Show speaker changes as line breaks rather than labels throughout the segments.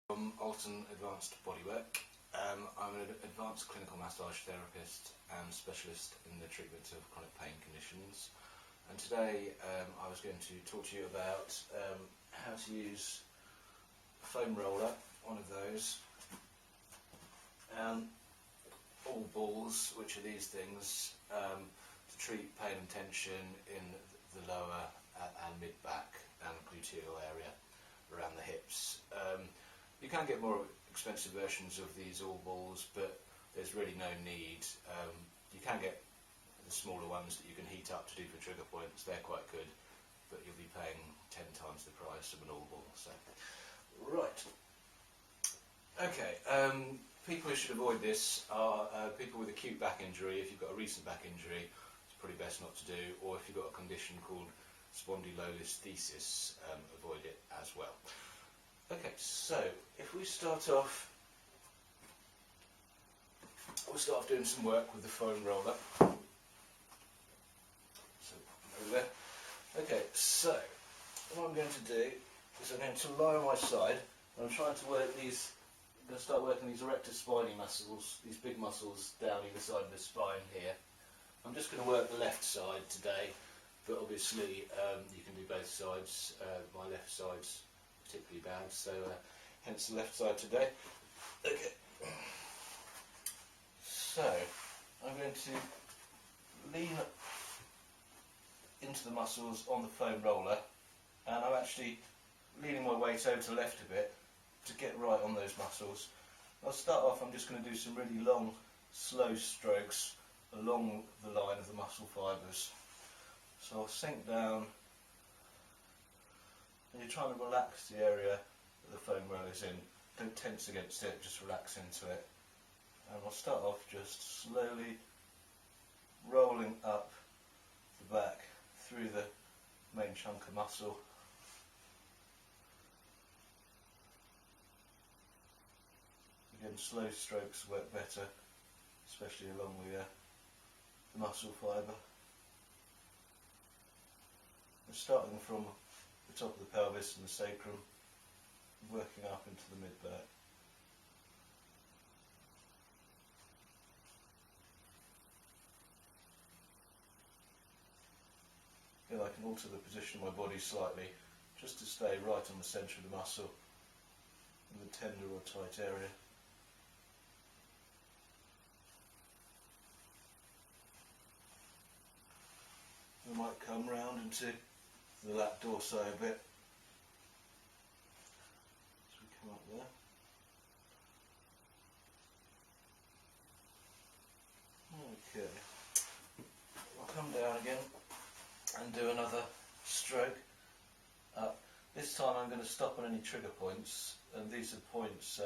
From Alton Advanced Bodywork. I'm an advanced clinical massage therapist and specialist in the treatment of chronic pain conditions. And today I was going to talk to you about how to use a foam roller, one of those, all balls, which are these things, to treat pain and tension in the lower and mid-back and gluteal area around the hips. You can get more expensive versions of these all balls, but there's really no need. You can get the smaller ones that you can heat up to do for trigger points. They're quite good, but you'll be paying 10 times the price of an all ball. So, right. Okay. People who should avoid this are people with acute back injury. If you've got a recent back injury, it's probably best not to do. Or if you've got a condition called spondylolisthesis, avoid it as well. Okay, so if we start off, we'll start off doing some work with the foam roller. So, over there. Okay, so what I'm going to do is I'm going to lie on my side, and I'm trying to work these, I'm going to start working these erector spinae muscles, these big muscles down either side of the spine here. I'm just going to work the left side today, but obviously you can do both sides. My left side's particularly bad, so hence the left side today. Okay, so I'm going to lean into the muscles on the foam roller, and I'm actually leaning my weight over to the left a bit to get right on those muscles. I'll start off, I'm just going to do some really long, slow strokes along the line of the muscle fibres. So I'll sink down, and you're trying to relax the area that the foam roller is in. Don't tense against it, just relax into it. And I'll start off just slowly rolling up the back through the main chunk of muscle. Again, slow strokes work better, especially along the muscle fibre. And starting from the top of the pelvis and the sacrum, working up into the mid-back. Again, I can alter the position of my body slightly, just to stay right on the centre of the muscle, in the tender or tight area. We might come round into the lat dorsi a bit. As we come up there. Okay. I'll come down again and do another stroke up. This time I'm going to stop on any trigger points, and these are points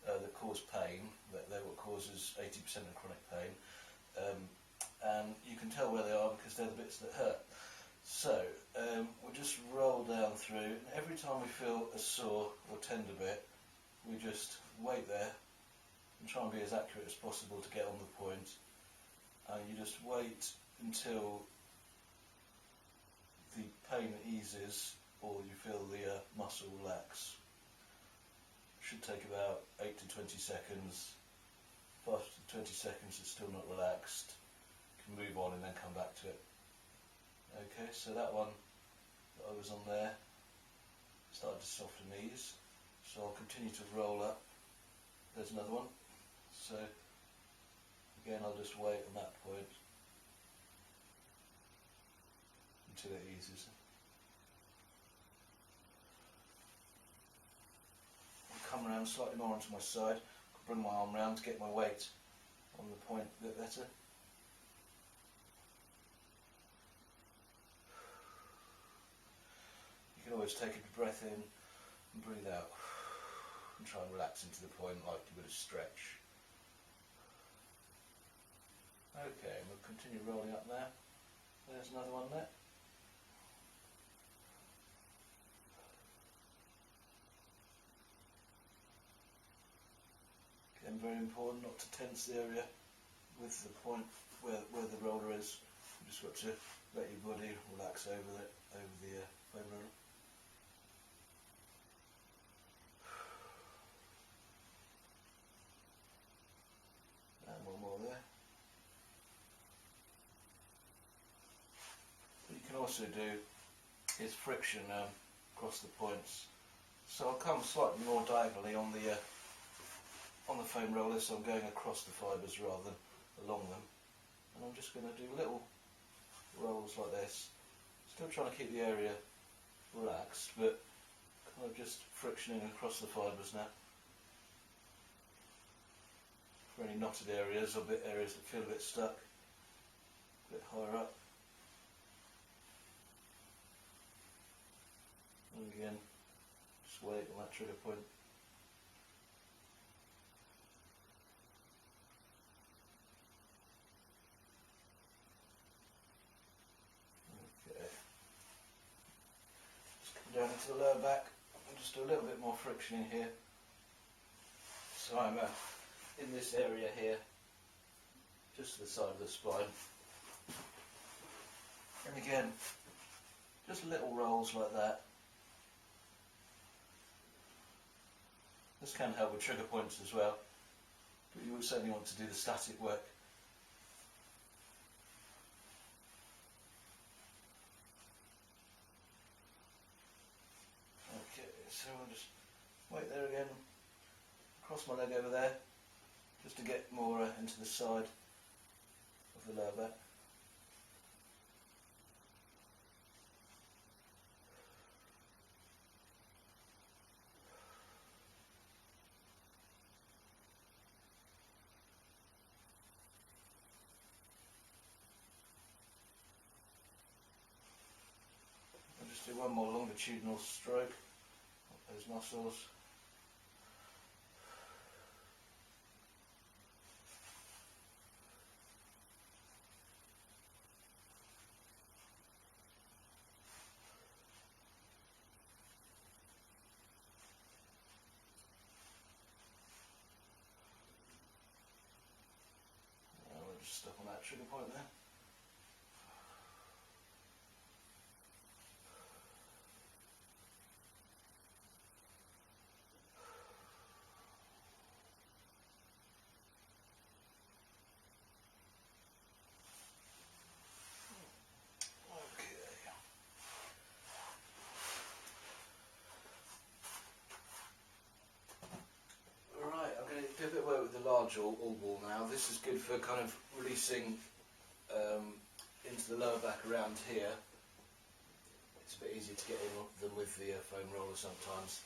that cause pain. They're what causes 80% of chronic pain. And you can tell where they are because they're the bits that hurt. So we'll just roll down through, and every time we feel a sore or tender bit, we just wait there and try and be as accurate as possible to get on the point. And you just wait until the pain eases or you feel the muscle relax. Should take about 8 to 20 seconds. After 20 seconds it's still not relaxed, can move on and then come back to it. Okay, so that one that I was on there started to soften ease, so I'll continue to roll up. There's another one, so again I'll just wait on that point until it eases. I'll come around slightly more onto my side, bring my arm round to get my weight on the point a bit better. You can always take a breath in and breathe out and try and relax into the point like you would a stretch. Okay, and we'll continue rolling up there. There's another one there. Again, very important not to tense the area with the point where the roller is. You just got to let your body relax over the foam roller. also do is friction across the points. So I'll come slightly more diagonally on the foam roller, so I'm going across the fibres rather than along them. And I'm just going to do little rolls like this. Still trying to keep the area relaxed, but kind of just frictioning across the fibres now. For any knotted areas or areas that feel a bit stuck, a bit higher up. And again, just wait on that trigger point. Okay. Just come down into the lower back and just do a little bit more friction in here. So I'm in this area here, just to the side of the spine. And again, just little rolls like that. This can help with trigger points as well, but you would certainly want to do the static work. Okay, so I'll just wait there again, cross my leg over there, just to get more into the side of the lower back. I'll just do one more longitudinal stroke up those muscles. We'll just stop on that trigger point there. Do a bit of work with the large all ball now. This is good for kind of releasing into the lower back around here. It's a bit easier to get in than with the foam roller sometimes.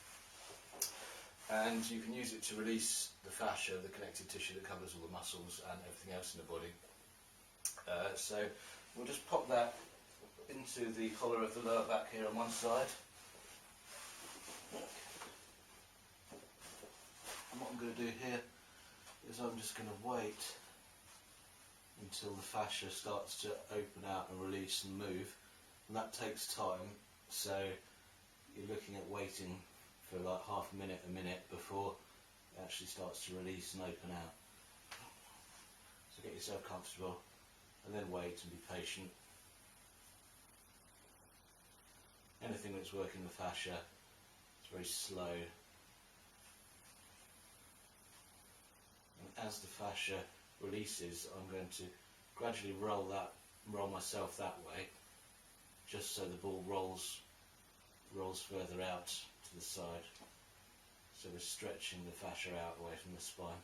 And you can use it to release the fascia, the connective tissue that covers all the muscles and everything else in the body. So we'll just pop that into the collar of the lower back here on one side. And what I'm going to do here is I'm just going to wait until the fascia starts to open out and release and move, and that takes time, so you're looking at waiting for like half a minute before it actually starts to release and open out. So get yourself comfortable and then wait and be patient. Anything that's working the fascia is very slow. And as the fascia releases, I'm going to gradually roll myself that way, just so the ball rolls further out to the side. So we're stretching the fascia out away from the spine.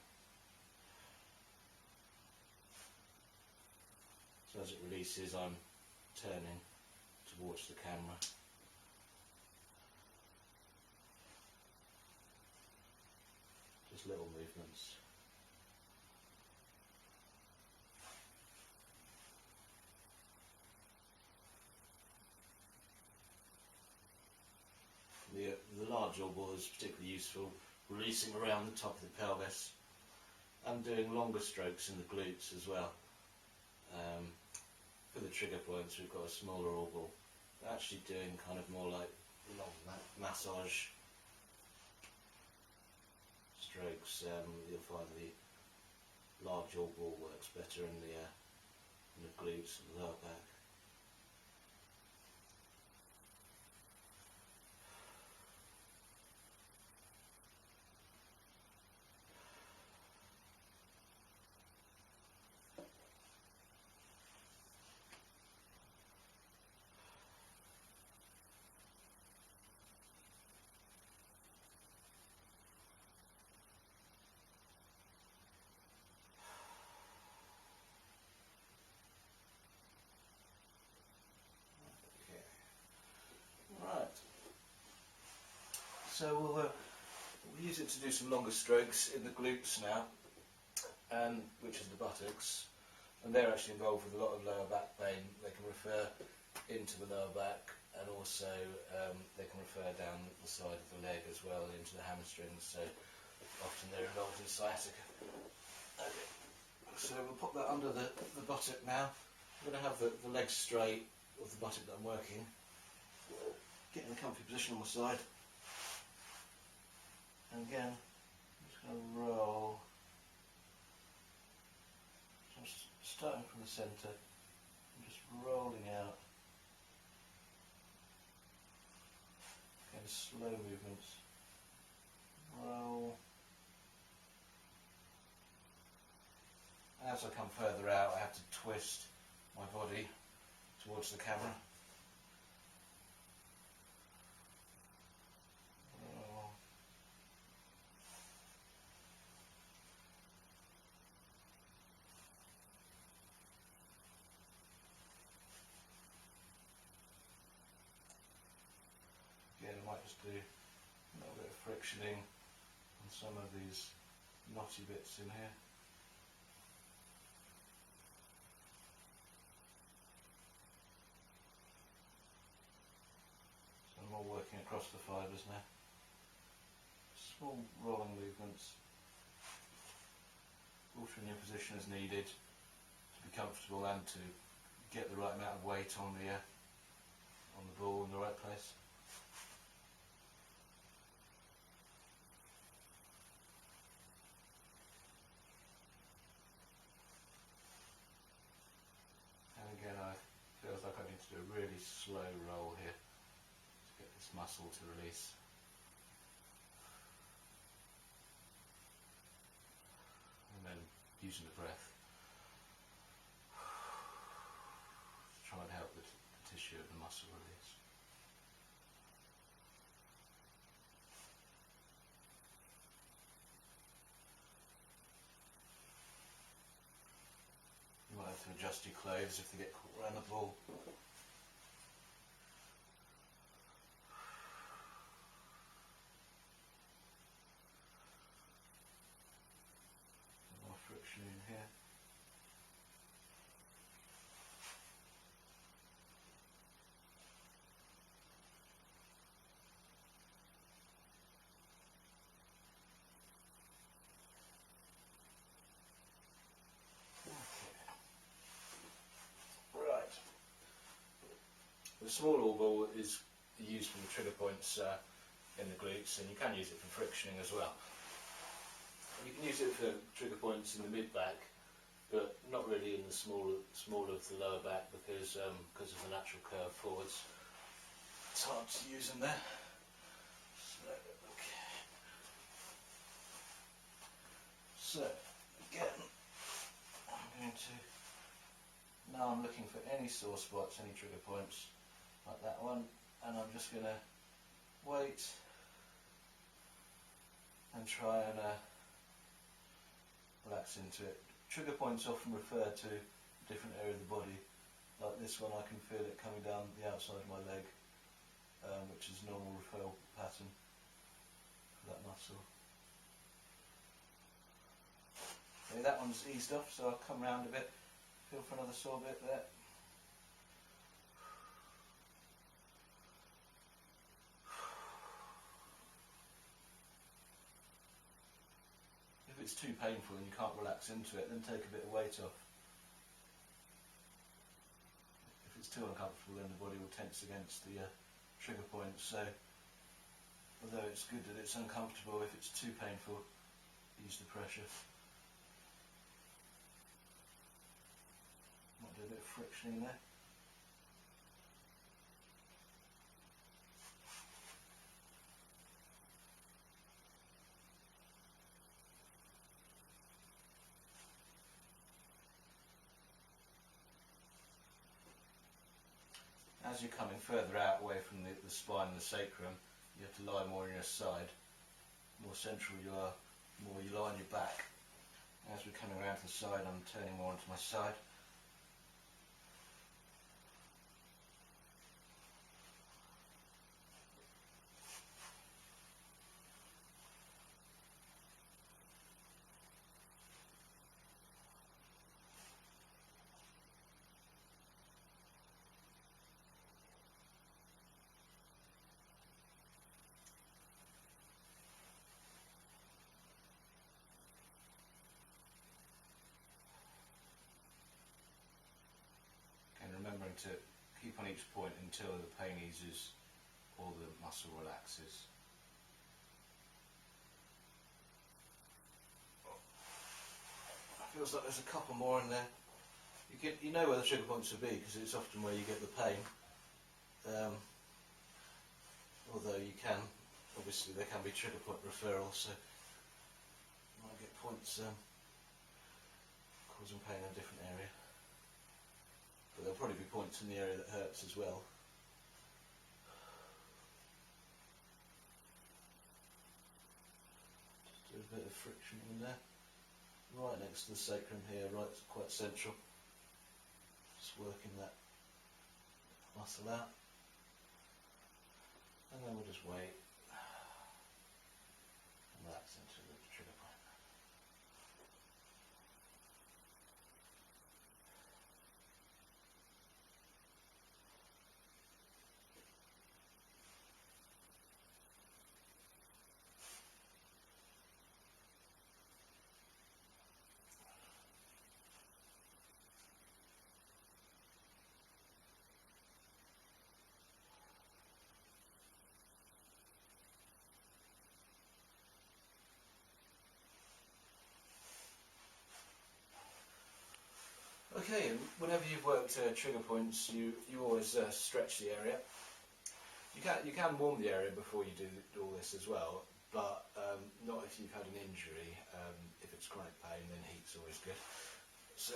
So as it releases, I'm turning towards the camera. Just little movements. The large all ball is particularly useful releasing around the top of the pelvis and doing longer strokes in the glutes as well. For the trigger points, we've got a smaller all ball, actually doing kind of more like long massage strokes. You'll find the large all ball works better in the glutes and the lower back. So we'll use it to do some longer strokes in the glutes now, and which is the buttocks, and they're actually involved with a lot of lower back pain. They can refer into the lower back, and also they can refer down the side of the leg as well into the hamstrings, so often they're involved in sciatica. Okay. So we'll put that under the buttock now. I'm going to have the legs straight of the buttock that I'm working. Get in a comfy position on my side. And again, I'm just going to roll. Just starting from the centre and just rolling out. Again, slow movements. Roll. As I come further out, I have to twist my body towards the camera. Again, I might just do a little bit of frictioning on some of these knotty bits in here. So I'm all working across the fibres now. Small rolling movements, altering your position as needed to be comfortable and to get the right amount of weight on the ball in the right place. And again, I feels like I need to do a really slow roll here to get this muscle to release. And then using the breath to try and help the tissue of the muscle release. You might have to adjust your clothes if they get caught around the ball. More friction in here. Right. The small all ball is used for the trigger points in the glutes, and you can use it for frictioning as well. You can use it for trigger points in the mid-back, but not really in the small of the lower back because of the natural curve forwards. It's hard to use them there. So, okay. So again, I'm going to. Now I'm looking for any sore spots, any trigger points, like that one, and I'm just going to wait and try and relax into it. Trigger points often refer to a different area of the body. Like this one, I can feel it coming down the outside of my leg, which is a normal referral pattern for that muscle. Okay, that one's eased off, so I'll come round a bit. Feel for another sore bit there. If it's too painful and you can't relax into it, then take a bit of weight off. If it's too uncomfortable, then the body will tense against the trigger point. So, although it's good that it's uncomfortable, if it's too painful, ease the pressure. Might do a bit of friction in there. As you're coming further out away from the spine and the sacrum, you have to lie more on your side. The more central you are, the more you lie on your back. As we're coming around to the side, I'm turning more onto my side. going to keep on each point until the pain eases or the muscle relaxes. It feels like there's a couple more in there. You know where the trigger points will be because it's often where you get the pain. Although you can, obviously there can be trigger point referrals, so you might get points causing pain in a different area. But there'll probably be points in the area that hurts as well. Just do a bit of friction in there. Right next to the sacrum here, right, quite central. Just working that muscle out. And then we'll just wait and relax into the trigger point. Okay, and whenever you've worked trigger points, you always stretch the area. You can warm the area before you do all this as well, but not if you've had an injury. If it's chronic pain, then heat's always good. So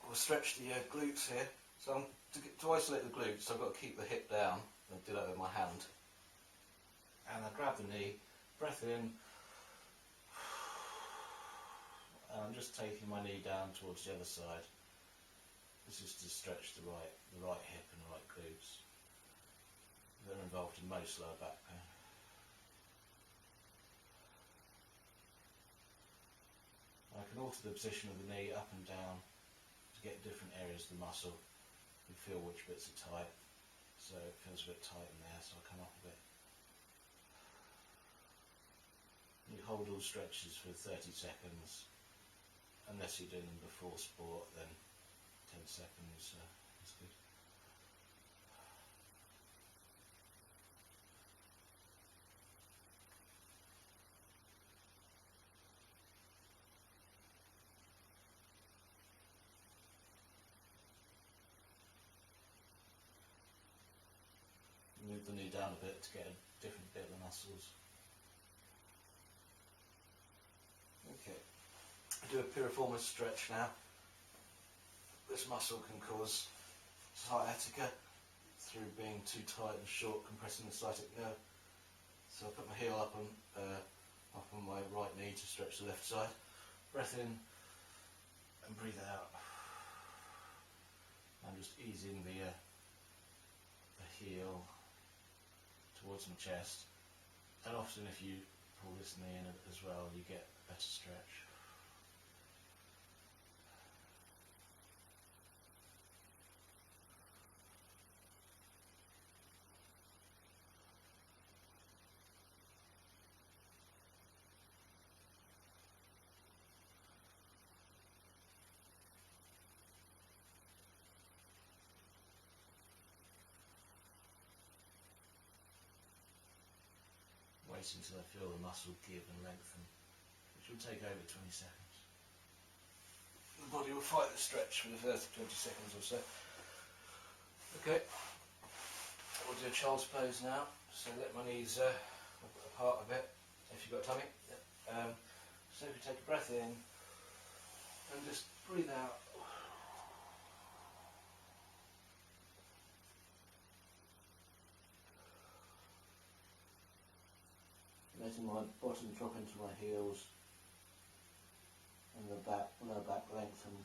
we'll stretch the glutes here. So to isolate the glutes, I've got to keep the hip down and do that with my hand. And I grab the knee, breath in. And I'm just taking my knee down towards the other side. This is to stretch the right hip and the right glutes. They're involved in most lower back pain. I can alter the position of the knee up and down to get different areas of the muscle and feel which bits are tight. So it feels a bit tight in there, so I'll come up a bit. You hold all stretches for 30 seconds. Unless you're doing them before sport, then 10 seconds is good. Move the knee down a bit to get a different bit of the muscles. Okay. Do a piriformis stretch now. This muscle can cause sciatica through being too tight and short, compressing the sciatic nerve. So I put my heel up on my right knee to stretch the left side. Breath in and breathe out. I'm just easing the heel towards my chest. And often if you pull this knee in as well, you get a better stretch. Wait until I feel the muscle give and lengthen, which will take over 20 seconds. The body will fight the stretch for the first 20 seconds or so. Okay, we'll do a child's pose now. So let my knees apart a bit, if you've got a tummy. So if you take a breath in and just breathe out. Letting my bottom drop into my heels and the lower back lengthen.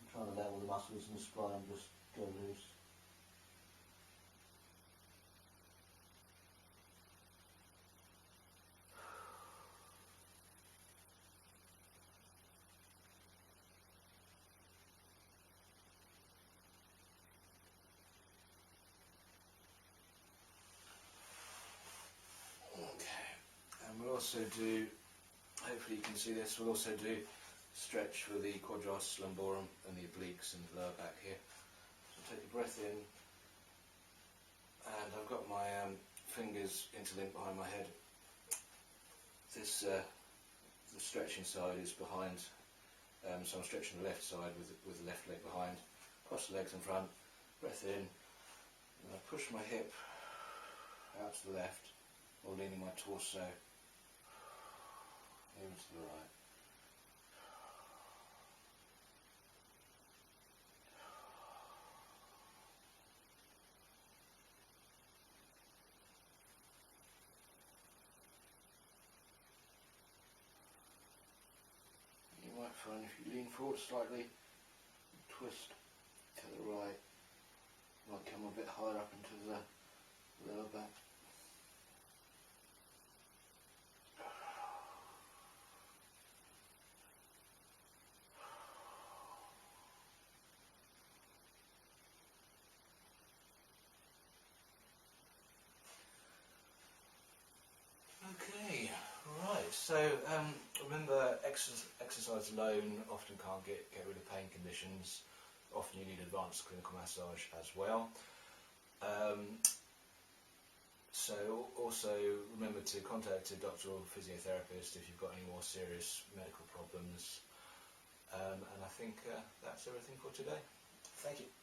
I'm trying to let all the muscles in the spine just go loose. Okay, and we'll also do, hopefully you can see this, we'll also do stretch for the quadratus lumborum and the obliques and the lower back here. So take a breath in, and I've got my fingers interlinked behind my head. This the stretching side is behind, so I'm stretching the left side with the left leg behind. Cross the legs in front, breath in, and I push my hip out to the left, or leaning my torso over to the right. You might find if you lean forward slightly, twist to the right, might come a bit higher up into the lower back. Okay, right, so remember exercise alone often can't get rid of pain conditions. Often you need advanced clinical massage as well. So also remember to contact a doctor or physiotherapist if you've got any more serious medical problems. And I think that's everything for today. Thank you.